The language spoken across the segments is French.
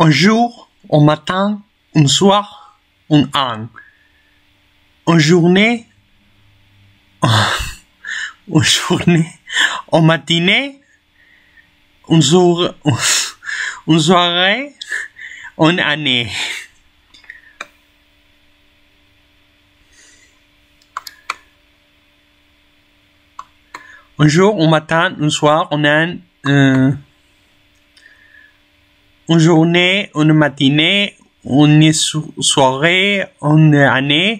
Un jour, un matin, un soir, un an. Une journée, une journée, une matinée, une soirée, une année. Un jour, un matin, un soir, un an, une journée, une matinée, une soirée, une année.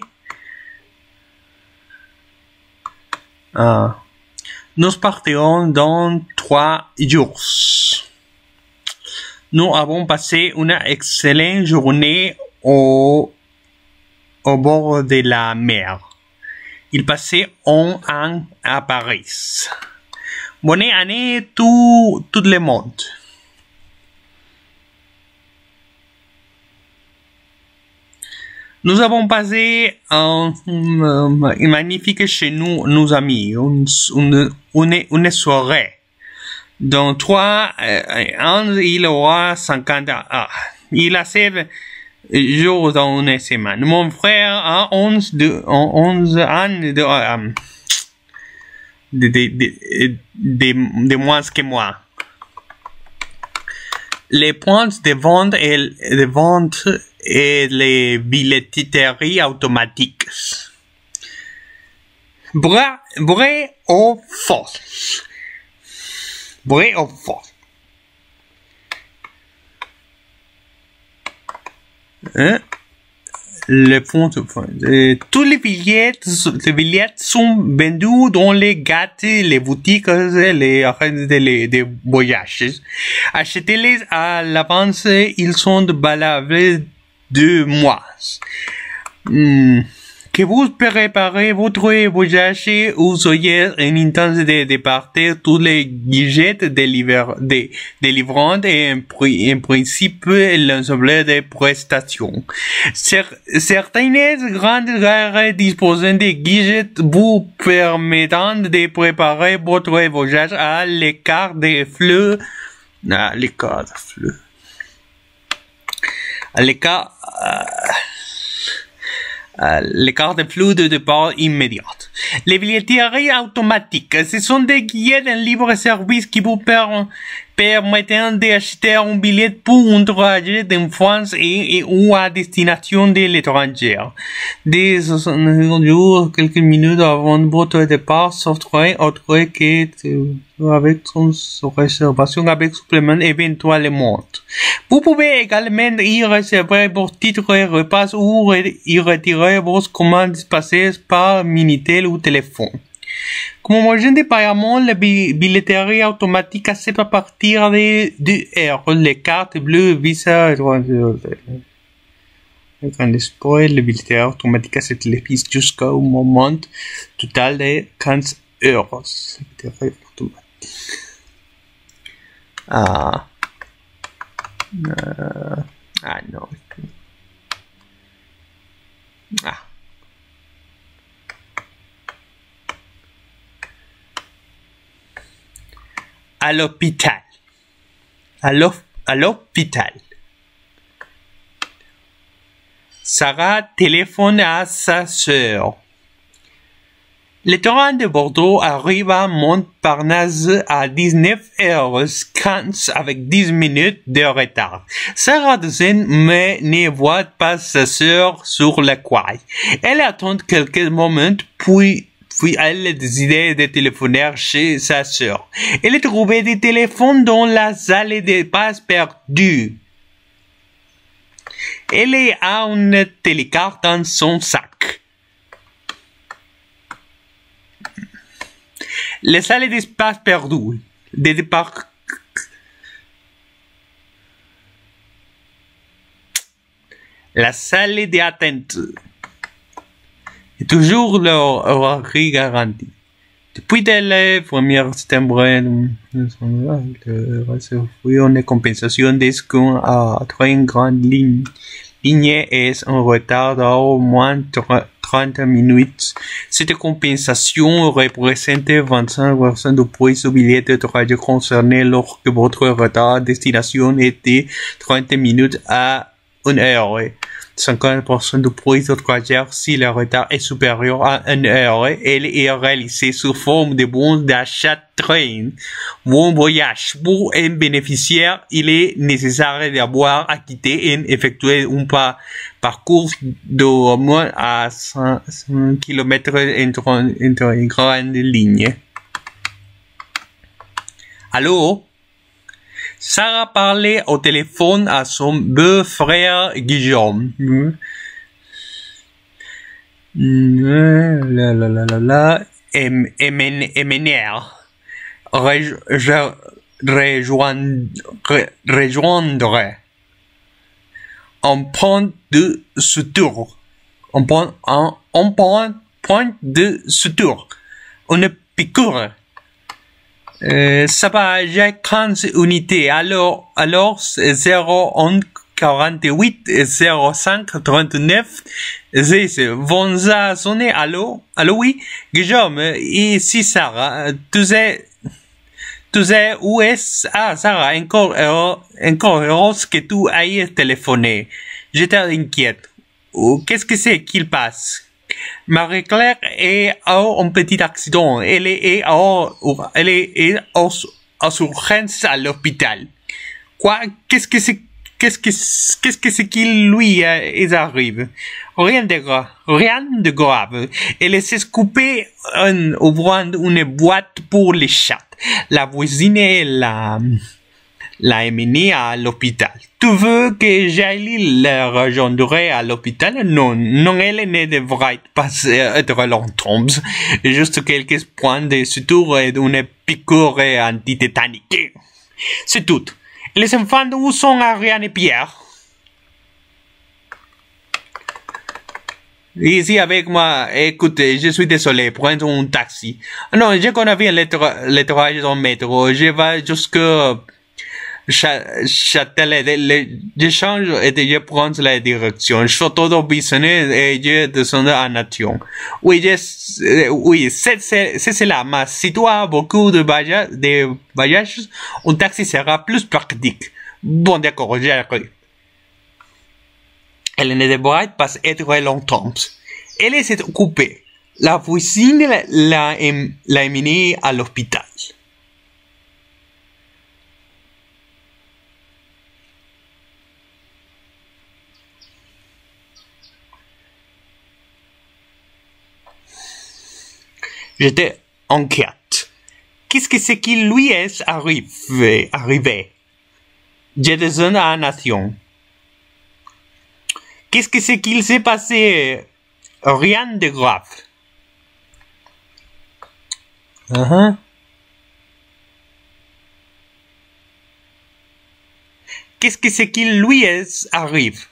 Nous partirons dans 3 jours. Nous avons passé une excellente journée au bord de la mer. Il passait un an à Paris. Bonne année tout le monde. Nous avons passé un magnifique chez nous, nos amis, une soirée. Dans 3 ans, il aura 50 ans. Il a 7 jours dans une semaine. Mon frère a 11 ans de moins que moi. Les points de vente et les billetteries automatiques. Vrai ou faux? Vrai ou faux? Tous les billets sont vendus dans les gâtes, les boutiques, les des voyages. Achetez-les à l'avance, ils sont valables 2 mois. Que vous préparez votre voyage ou soyez en intense de partir tous les guichets de livrante et en principe l'ensemble des prestations. Certaines grandes gares disposent de guichets vous permettant de préparer votre voyage à l'écart des flux. L'écart de flux de départ immédiat. Les billetteries automatiques, ce sont des guichets en libre service qui vous permettent d'acheter un billet pour un trajet en France ou à destination de l'étranger. Dès 60 jours, quelques minutes avant votre départ, software autre que avec son réservation avec supplément éventuellement. Vous pouvez également y réserver vos titres de repas ou y retirer vos commandes passées par Minitel ou téléphone. Comme moyen de paiement, la billetterie automatique accepte à partir de 2 euros les cartes bleues, Visa, quand spoil, la billetterie automatique accepte les pistes jusqu'au moment total de 15 euros. Non. À l'hôpital. À l'hôpital. Sarah téléphone à sa sœur. Le train de Bordeaux arrive à Montparnasse à 19h15 avec 10 minutes de retard. Sarah descend mais ne voit pas sa sœur sur le quai. Elle attend quelques moments puis elle décide de téléphoner chez sa sœur. Elle trouvait des téléphones dans la salle des passes perdues. Elle a une télécarte dans son sac. Les salles d'espace perdues. La salle d'attente. Et toujours leur garantie. Depuis le 1er septembre, on est compensation des coûts à 3 grandes lignes. ligne est en retard d'au moins 30 minutes. Cette compensation représente 25% du prix du billet de trajet concerné lorsque votre retard destination était 30 minutes à 1 heure. 50% du prix du trajet si le retard est supérieur à 1 heure. Elle est réalisée sous forme de bons d'achat train. Bon voyage. Pour un bénéficiaire, il est nécessaire d'avoir acquitté et effectué un parcours d'au moins à 100 km entre une grande ligne. Allô? Sarah parlait au téléphone à son beau-frère Guillaume. Rejoindre. On point de suture. On point de suture. Une piqûre. Ça va, j'ai 15 unités. Alors, 0, 1, 48, 05, 39, 10. Vont à sonner. Allô, oui. Guillaume, ici Sarah. Tu sais où est, Sarah, encore heureuse que tu aies téléphoné. J'étais inquiète. Qu'est-ce que c'est qu'il passe? Marie-Claire est en petit accident. Elle est aux urgences à l'hôpital. Quoi? Qu'est-ce que c'est qui lui arrive? Rien de grave. Elle s'est coupée en ouvrant une boîte pour les chats. La voisine l'a emmenée à l'hôpital. Tu veux que j'aille la rejoindre à l'hôpital? Non, elle ne devrait pas être longtemps. Juste quelques points de suture et une piqûre antitétanique. C'est tout. Les enfants, où sont Ariane et Pierre? Ici avec moi, écoutez, je suis désolé, prends un taxi. Non, je connais bien les trajet en métro, je vais jusque Châtelet, je change et je prends la direction. Je suis tout business et je descends à Nation. Oui, c'est cela, mais si tu as beaucoup de voyages, un taxi sera plus pratique. Bon, d'accord, j'arrive. Elle ne devrait pas être longtemps. Elle s'est occupée. La voisine l'a emmenée à l'hôpital. J'étais inquiète. Qu'est-ce que c'est qui lui est arrivé? J'ai besoin à la nation. Qu'est-ce que c'est qu'il s'est passé? Rien de grave. Qu'est-ce que c'est qu'il lui arrive?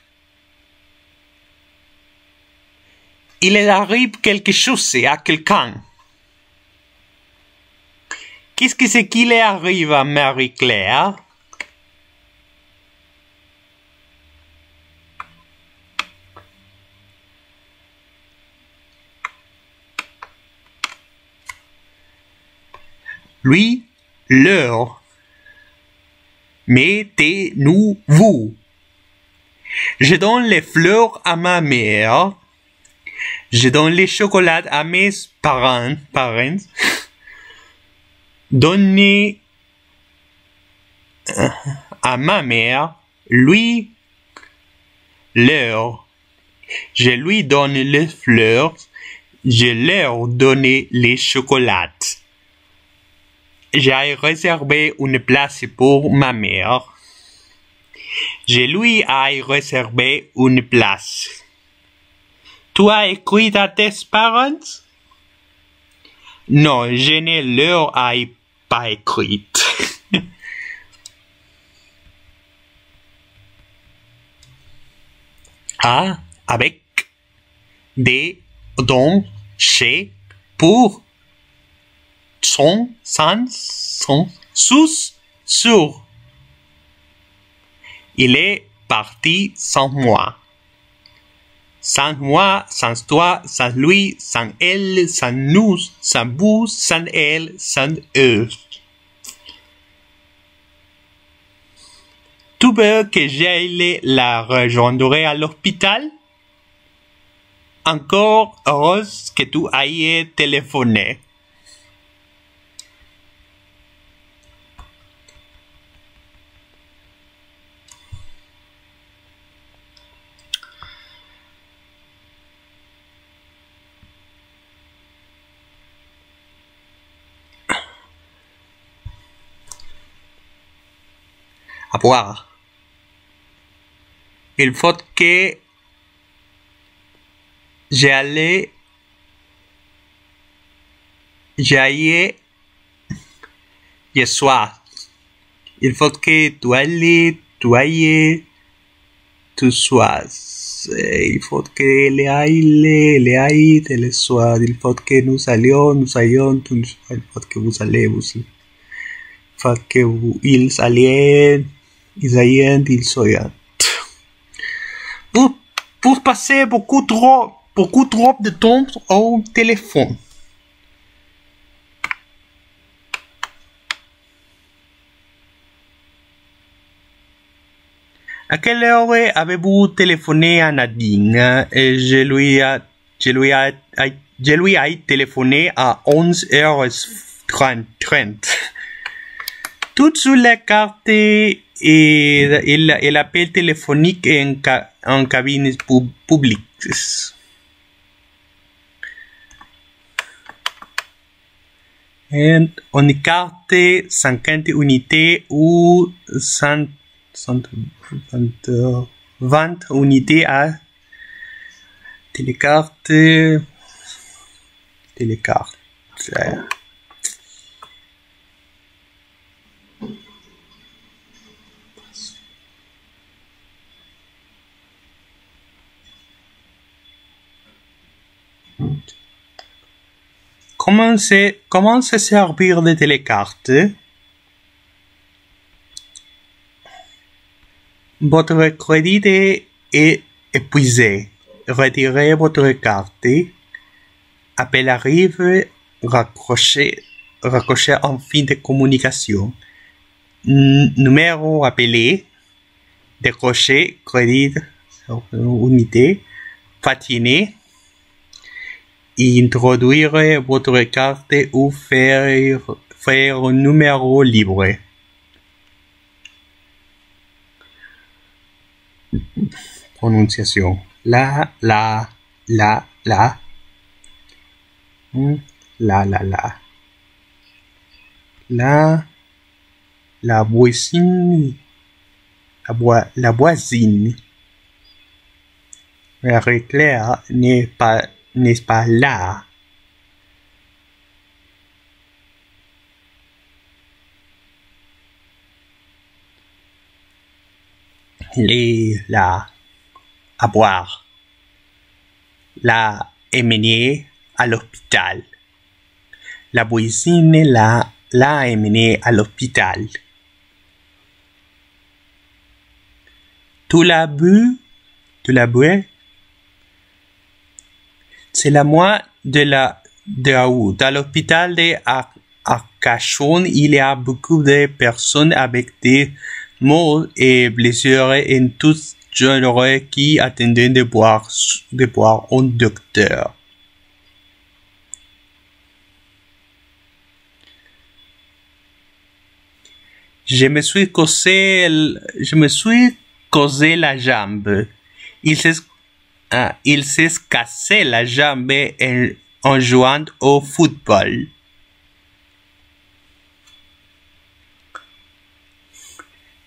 Il arrive quelque chose à quelqu'un. Qu'est-ce que c'est qu'il arrive à Marie-Claire? Lui, leur. Mettez-nous vous. Je donne les fleurs à ma mère. Je donne les chocolats à mes parents. Donnez à ma mère, lui, leur. Je lui donne les fleurs. Je leur donne les chocolats. J'ai réservé une place pour ma mère. Je lui ai réservé une place. Tu as écrit à tes parents? Non, je ne leur ai pas écrit. Avec des dons chez pour son sous sur. Il est parti sans moi. Sans moi, sans toi, sans lui, sans elle, sans nous, sans vous, sans elle, sans eux. Tu veux que j'aille la rejoindre à l'hôpital? Encore heureuse que tu ailles téléphoné. À boire. Il faut que j'aille ce soir. Il faut que tu ailles ce soir. Il faut que les aille le soir. Il faut que nous allions, il faut que vous allez, il faut que ils alliez, ils soient. Pour passer beaucoup trop de temps au téléphone. À quelle heure avez-vous téléphoné à Nadine? Je lui ai téléphoné à 11h30. Tout sur la carte et l'appel téléphonique en cabine publique. Et on carte 50 unités ou 20 unités à télécarte. Comment se servir de télécarte? Votre crédit est épuisé. Retirez votre carte. Appel arrive. Raccrochez en fin de communication. Numéro appelé. Décrocher. Crédit. Unité. Patiner. Introduire votre carte ou faire un numéro libre. Prononciation. La. La voisine. La voisine. Marie-Claire n'est pas là. Il est là à boire. L'a emmené à l'hôpital. La voisine l'a emmené à l'hôpital. Tu l'as bu? C'est la moi de Daoud. À l'hôpital de Arcachon, il y a beaucoup de personnes avec des maux et blessures en tous genres qui attendaient de voir un docteur. Je me suis causé la jambe. Il s'est cassé la jambe en jouant au football.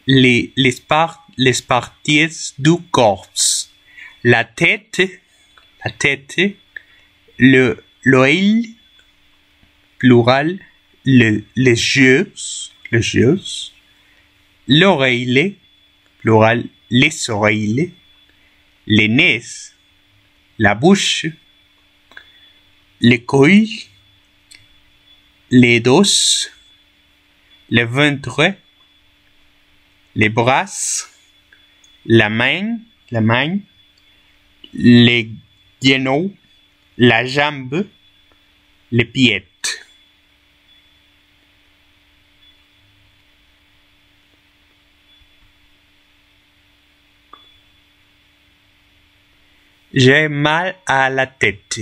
Les parties du corps. La tête, l'œil, plural, les yeux, l'oreille, plural, les oreilles, les nez, la bouche, les couilles, les dos, le ventre, les bras, la main, les genoux, la jambe, les pieds. J'ai mal à la tête.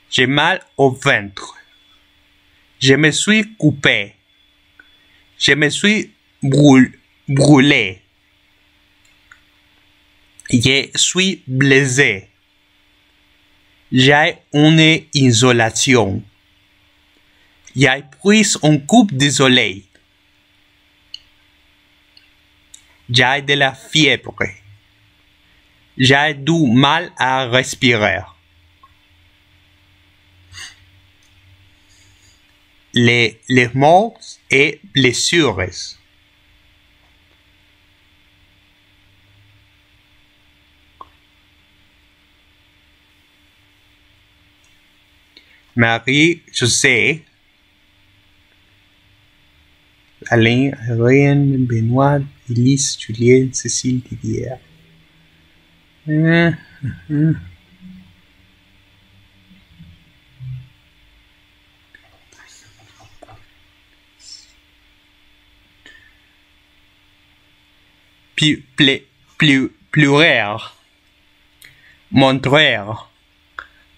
J'ai mal au ventre. Je me suis coupé. Je me suis brûlé. Je suis blessé. J'ai une isolation. J'ai pris un coup de soleil. J'ai de la fièvre. J'ai du mal à respirer. Les morts et blessures. Marie-Josée, Alain, Ariane, Benoît, Elise, Juliette, Cécile, Didier. Pleurer, montrer,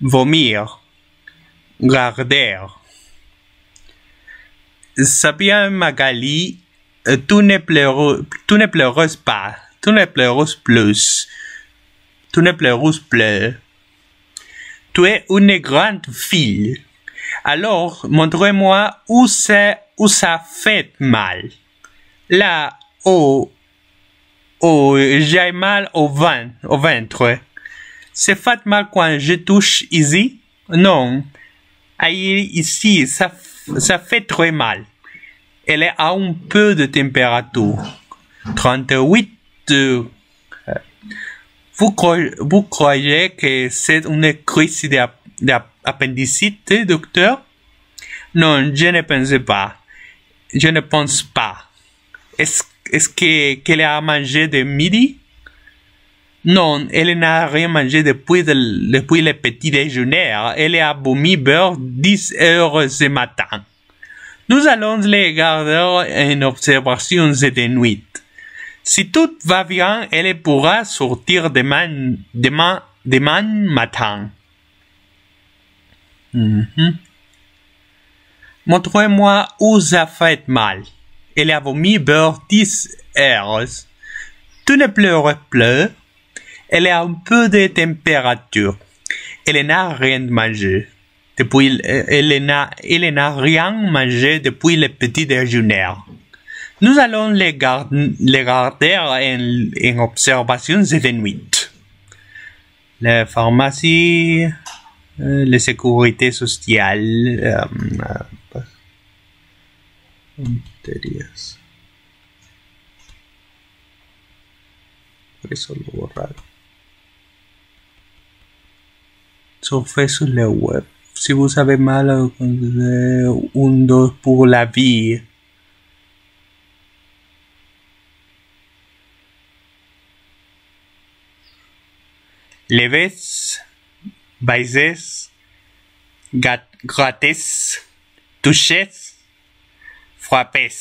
vomir, garder. Sabien Magali, tu ne pleures pas, tu ne pleures plus, tu ne pleures plus. Tu es une grande fille. Alors, montre-moi où ça fait mal. Là, j'ai mal au ventre. C'est fait mal quand je touche ici? Non. Ici, ça fait très mal. Elle a un peu de température. 38. Vous croyez que c'est une crise d'appendicite, docteur? Non, je ne pense pas. Je ne pense pas. Est-ce qu'elle a mangé de midi? Non, elle n'a rien mangé depuis le petit déjeuner. Elle a vomi vers 10 heures ce matin. Nous allons les garder en observation cette nuit. Si tout va bien, elle pourra sortir demain matin. Montrez-moi où ça fait mal. Elle a vomi vers 10 heures. Tu ne pleures plus. Elle a un peu de température. Elle n'a rien mangé. Elle n'a rien mangé depuis le petit déjeuner. Nous allons les garder en observation cette nuit. La pharmacie, la sécurité sociale, por eso lo borraron. Surfez sur le web. Si vous avez mal, un dos pour la vie. Levez, baisez, grattez, touchez, frappez.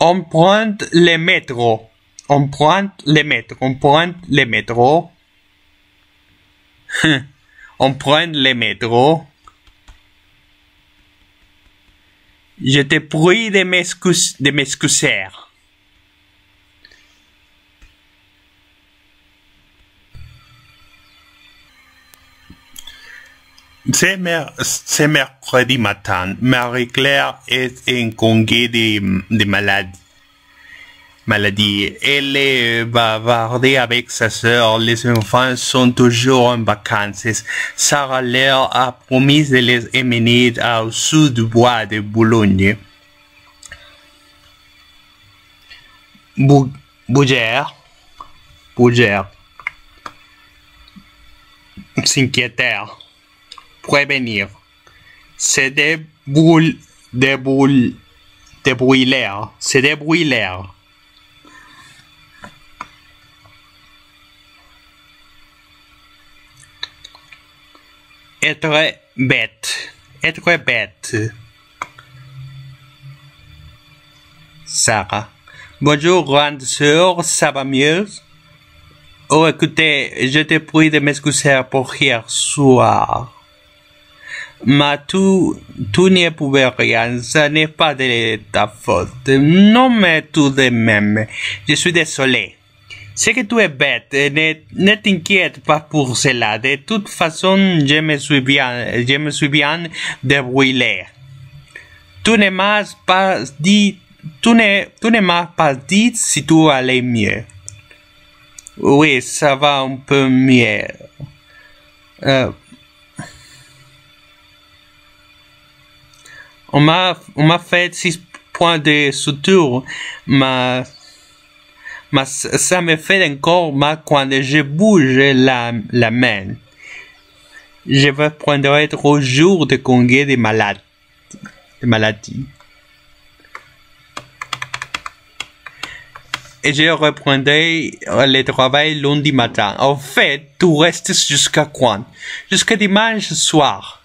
On prend le métro. On prend le métro. On prend le métro. On prend le métro. Je te prie de m'excuser. C'est mercredi matin. Marie-Claire est en congé de maladie. Elle est bavardée avec sa sœur. Les enfants sont toujours en vacances. Sarah leur a promis de les emmener au sud du bois de Boulogne. Bougère. S'inquiéter. Prévenir. C'est des des brûleurs. C'est des brûleurs. Être bête. Être bête. Sarah. Bonjour, grande sœur, ça va mieux? Oh, écoutez, je te prie de m'excuser pour hier soir. Mais tu n'y pouvais rien, ce n'est pas de ta faute. Non, mais tout de même, je suis désolé. C'est que tu es bête, ne t'inquiète pas pour cela. De toute façon, je me suis bien débrouillé. Tu ne m'as pas dit si tu allais mieux. Oui, ça va un peu mieux. On m'a fait 6 points de suture, mais ça me fait encore mal quand je bouge la main. Je vais prendre 3 jours de congé de maladie. Et je reprendrai le travail lundi matin. En fait, tu restes jusqu'à quand? Jusqu'à dimanche soir.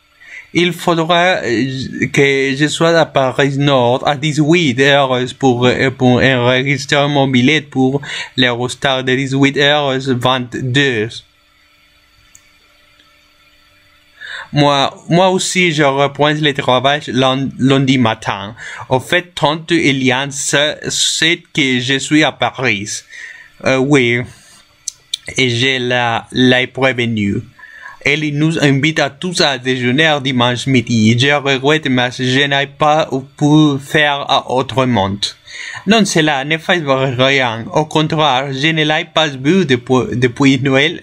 Il faudra que je sois à Paris Nord à 18 heures pour enregistrer mon billet pour l'Eurostar de 18h22. Moi aussi, je reprends le travail lundi matin. En fait, tante Eliane sait que je suis à Paris. Oui. Et je l'ai prévenu. Elle nous invite à tous à déjeuner dimanche midi. Je regrette, mais je n'ai pas pu faire autrement. Non, cela ne fait rien. Au contraire, je ne l'ai pas vu depuis Noël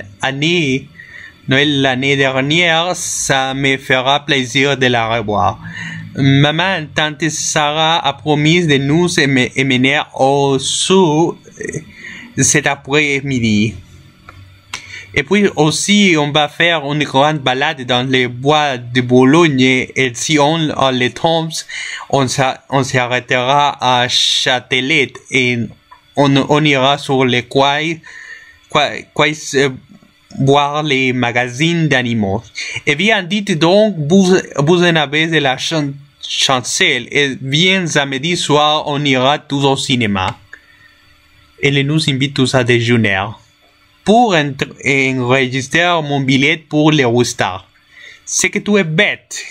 l'année dernière. Ça me fera plaisir de la revoir. Maman, tante Sarah a promis de nous emmener au sud cet après-midi. Et puis aussi, on va faire une grande balade dans les bois de Bologne et si on a les tombes, on s'arrêtera à Châtelet et on ira sur les quais voir les magazines d'animaux. Et bien, dites donc, vous en avez de la chancelle et bien samedi soir, on ira tous au cinéma. Elle nous invite tous à déjeuner. Pour enregistrer mon billet pour l'Eurostar. C'est que tu es bête.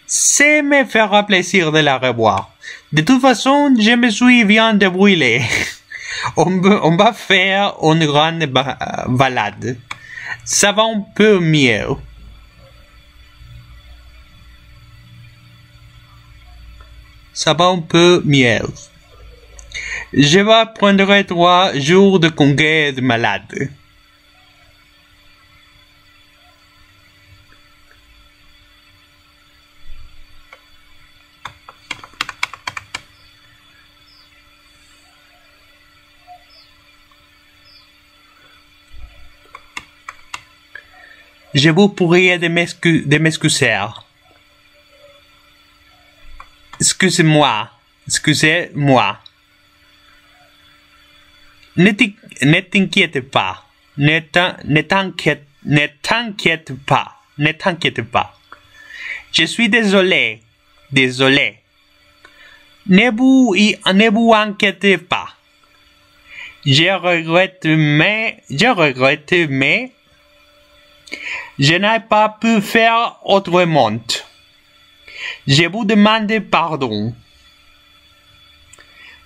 Ça me fera plaisir de la revoir. De toute façon, je me suis bien débrouillé. On va faire une grande balade. Ça va un peu mieux. Ça va un peu mieux. Je vais prendre 3 jours de congé de malade. Je vous prie de m'excuser. Excusez-moi. Ne t'inquiète pas. Ne t'inquiète pas. Je suis désolé. Ne vous inquiétez pas. Je regrette, mais je n'ai pas pu faire autrement. Je vous demande pardon.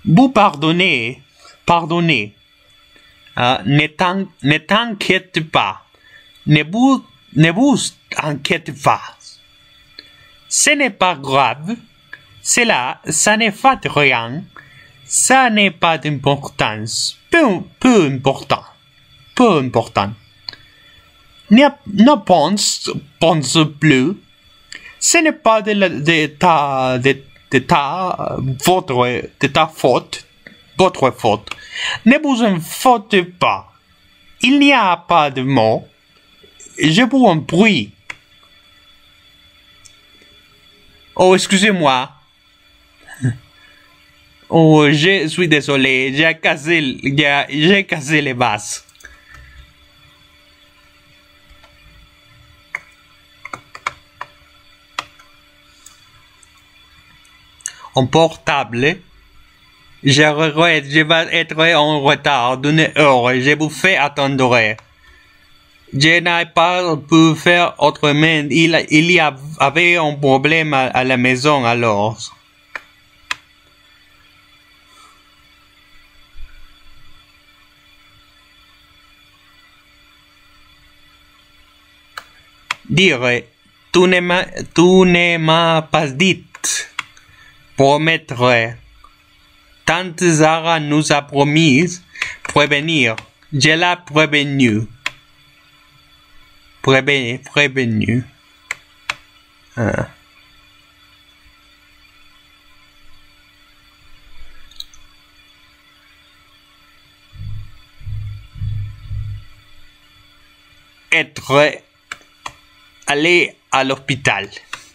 Vous pardonnez. Ne t'inquiète pas. Ne vous inquiète pas. Ce n'est pas grave. Ça ne fait rien. Ça n'est pas d'importance. Peu important. Ne pense plus. Ce n'est pas de ta faute. Votre faute. Ne vous en faites pas. Il n'y a pas de mots. Je vous en prie. Oh, excusez-moi. Oh, je suis désolé, j'ai cassé les vases. En portable, je regrette, je vais être en retard d'une heure, je vous fais attendre. Je n'ai pas pu faire autrement, il y avait un problème à la maison alors. Dire, tu ne m'as pas dit. Promettre. Tante Zara nous a promis prévenir. Je l'ai prévenu. Prévenu. Ah. Être allé à l'hôpital.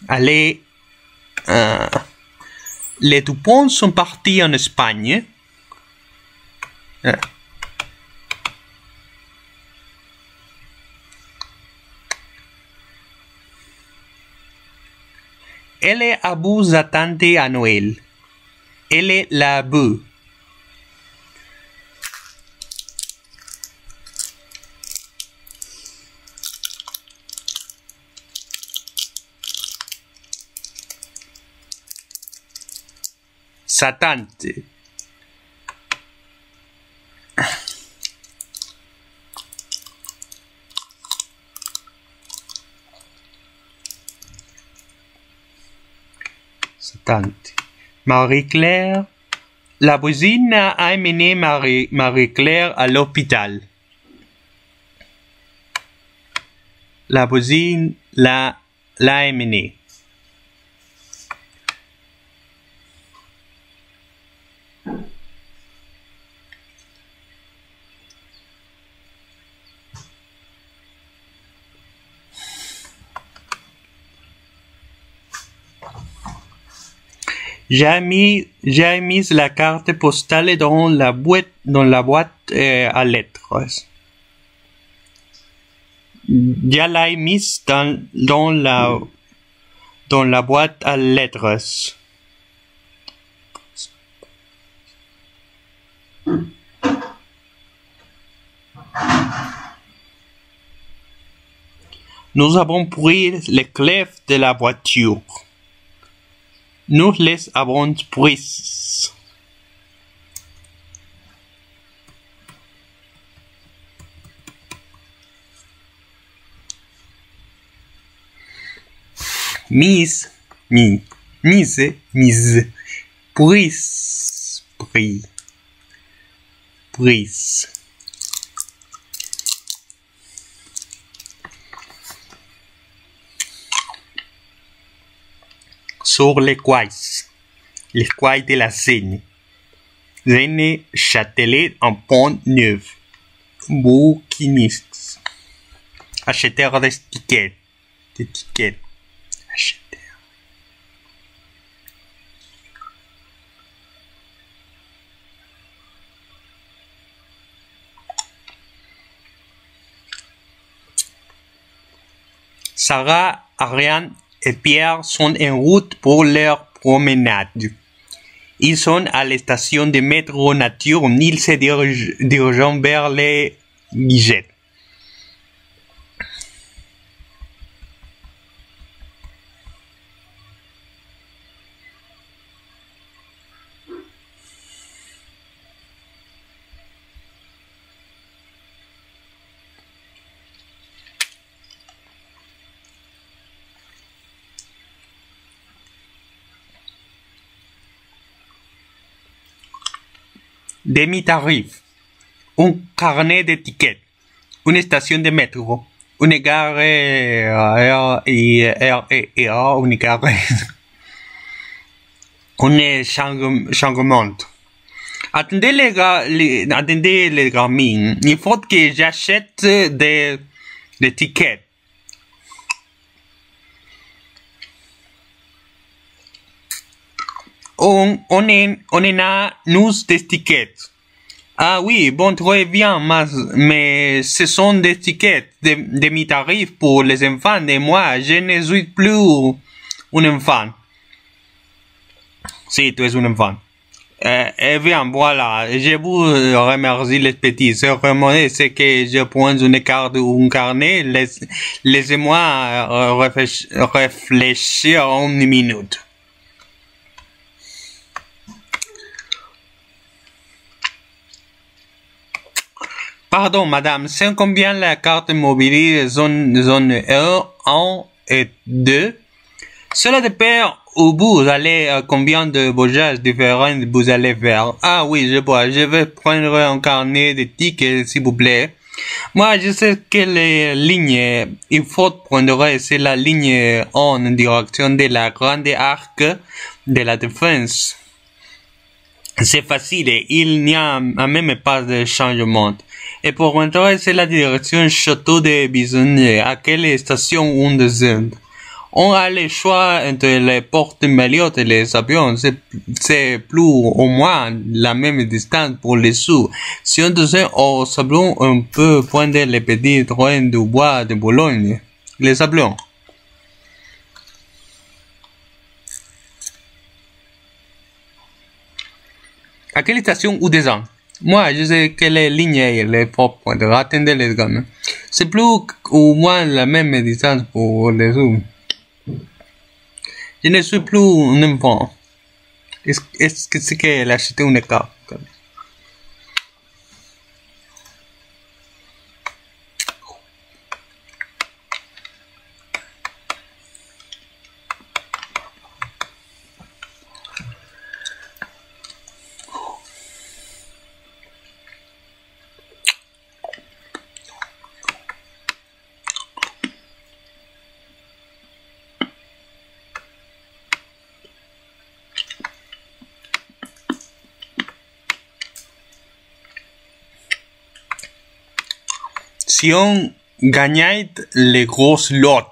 Aller. Les Dupont sont partis en Espagne. Elle est à vous attendre à Noël. Elle est là-bas. Sa tante. Sa tante. Marie-Claire. La voisine a amené Marie-Claire à l'hôpital. La voisine l'a amenée. J'ai mis la carte postale dans la boîte à lettres. Je l'ai mise dans la boîte à lettres. Nous avons pris les clés de la voiture. Nous les avons prises. Mise. Prise. Sur les quais de la Seine. Seine, Châtelet, en Pont-Neuf. Bouquinistes. Acheteurs d'étiquettes. Acheteurs. Sarah, Ariane et Pierre sont en route pour leur promenade. Ils sont à la station de métro Nature. Ils se dirigent vers les guichets. Demi-tarif. Un carnet d'étiquettes. Une station de métro. Une gare une gare. Un changement. Attendez les gamins. Il faut que j'achète des tickets. on a nous des tickets. Ah oui, bon, très bien, mais ce sont des tickets de mes tarifs pour les enfants et moi, je ne suis plus un enfant. Si, tu es un enfant. Eh bien, voilà, je vous remercie les petits. C'est que je prends une carte ou un carnet. Laissez-moi réfléchir une minute. Pardon, madame, c'est combien la carte mobile zone 1 et 2? Cela dépend où vous allez, combien de voyages différents vous allez faire. Ah oui, je vois, je vais prendre un carnet de tickets, s'il vous plaît. Moi, je sais que les lignes, il faut prendre, c'est la ligne en direction de la grande arc de la défense. C'est facile, il n'y a même pas de changement. Et pour rentrer, c'est la direction château de Bisonnet. À quelle station on descend? On a le choix entre les portes Marriott et les avions. C'est plus ou moins la même distance pour les sous. Si on descend au Sablon, on peut prendre les petits trains du bois de Boulogne. Les Sablons. À quelle station ou descend? Moi, je sais que les lignes et les faut attendre les gamins. C'est plus ou moins la même distance pour les sous. Je ne suis plus un enfant. Est-ce que c'est qu'elle a acheté une carte? Si on gagnait les grosses lots,